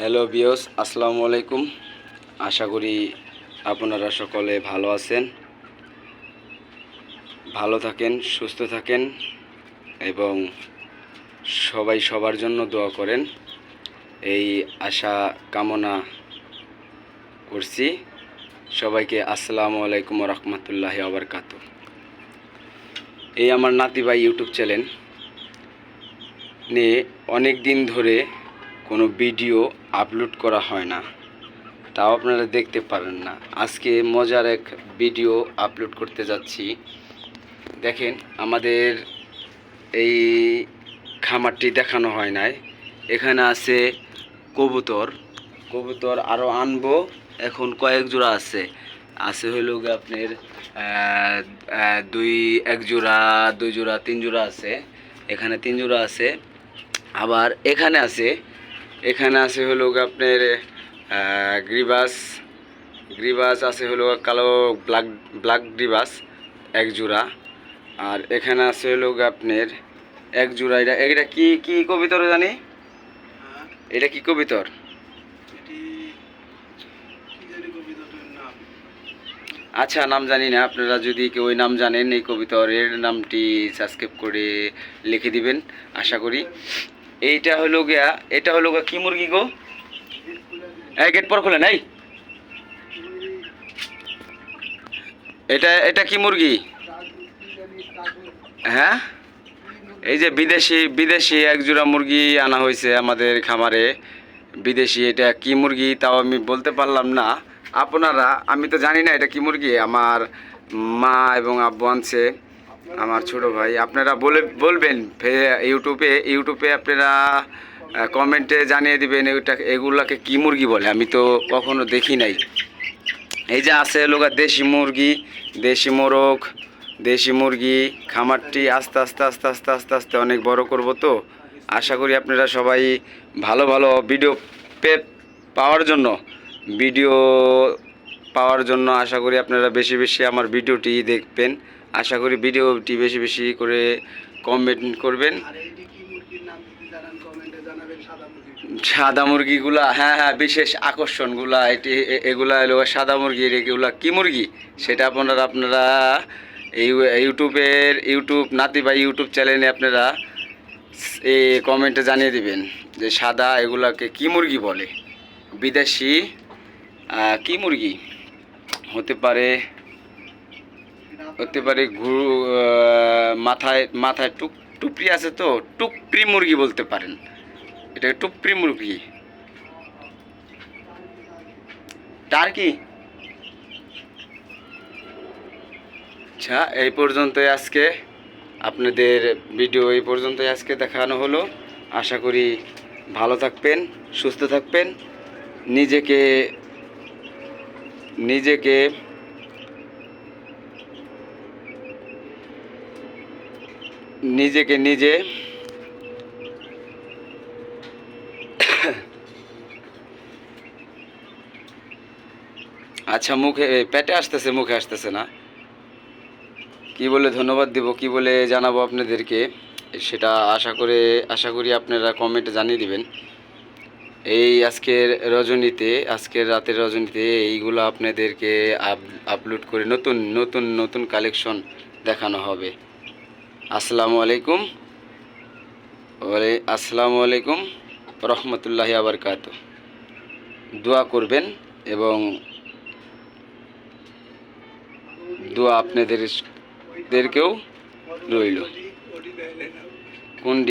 Hello বিয়স, আসসালামু আলাইকুম। আশা করি আপনারা সকলে ভালো আছেন, ভালো থাকেন, সুস্থ থাকেন এবং সবাই সবার জন্য দোয়া করেন, এই আশা কামনা করছি। সবাইকে আসসালামু আলাইকুম রহমতুল্লাহি ওয়া বারাকাতুহু। এই আমার নাতি ভাই ইউটিউব চ্যানেল নিয়ে অনেক দিন ধরে কোনো ভিডিও আপলোড করা হয় না, তাও আপনারা দেখতে পারেন না। আজকে মজার এক ভিডিও আপলোড করতে যাচ্ছি। দেখেন, আমাদের এই খামারটি দেখানো হয় নাই। এখানে আছে কবুতর, কবুতর আরও আনবো। এখন কয়েক জোড়া আছে, হইল আপনার এক জোড়া, দুই জোড়া, তিন জোড়া আছে। এখানে তিন জোড়া আছে। আবার এখানে আছে হলো আপনার গ্রিবাস আছে হলো কালো ব্ল্যাক গ্রিবাস এক জোড়া। আর এখানে আছে হলো আপনার এক জোড়া। এটা কি কি কবিতর জানি? এটা কি কবিতর? আচ্ছা, নাম জানি না। আপনারা যদি কেউ ওই নাম জানেন, এই কবিতরের নামটি সাবস্ক্রাইব করে লিখে দিবেন আশা করি। এটা হলো গিয়া কি মুরগি গো? এই গেট পর খোলেন। এটা কি মুরগি? হ্যাঁ, এই যে বিদেশি এক জোড়া মুরগি আনা হয়েছে আমাদের খামারে। বিদেশি এটা কি মুরগি তাও আমি বলতে পারলাম না। আমি তো জানি না এটা কি মুরগি। আমার মা এবং আব্বু আনছে, আমার ছোট ভাই। আপনারা বলবেন ইউটিউবে আপনারা কমেন্টে জানিয়ে দিবেন এগুলাকে কি মুরগি বলে। আমি তো কখনো দেখি নাই। এই যে আছে লোক দেশি মুরগি, দেশি মোরগ, দেশি মুরগি। খামারটি আস্তে আস্তে আস্তে আস্তে আস্তে আস্তে অনেক বড় করব। তো আশা করি আপনারা সবাই ভালো ভালো ভিডিও পাওয়ার জন্য আশা করি আপনারা বেশি বেশি আমার ভিডিওটি দেখবেন। আশা করি ভিডিওটি বেশি বেশি করে কমেন্ট করবেন। সাদা মুরগিগুলা, হ্যাঁ, বিশেষ আকর্ষণগুলা এগুলা হলো সাদা মুরগি। এগুলা কি মুরগি সেটা আপনারা এই নাতি ভাই ইউটিউব চ্যানেলে আপনারা এই কমেন্টে জানিয়ে দিবেন যে সাদা এগুলাকে কি মুরগি বলে। বিদেশি কি মুরগি হতে পারে মাথায় টুপরি আছে, তো টুপরি মুরগি বলতে পারেন। এটা টুপরি মুরগি, টার্কি। আচ্ছা, এই পর্যন্তই আজকে আপনাদের ভিডিও এই পর্যন্তই আজকে দেখানো হলো। আশা করি ভালো থাকবেন, সুস্থ থাকবেন, নিজেকে নিজে আচ্ছা, পেটে আসতেছে, মুখে আসতেছে না। কি বলে ধন্যবাদ দিব, কি বলে জানাবো আপনাদেরকে, সেটা আশা করি আপনারা কমেন্টে জানিয়ে দিবেন। এই আজকের রাতের রজনীতে এইগুলো আপনাদেরকে আপলোড করে নতুন কালেকশন দেখানো হবে। আসসালামু আলাইকুম রহমতুল্লাহি ওয়া বারাকাতুহু। দোয়া করবেন এবং দোয়া আপনাদেরকেও রইল। কোন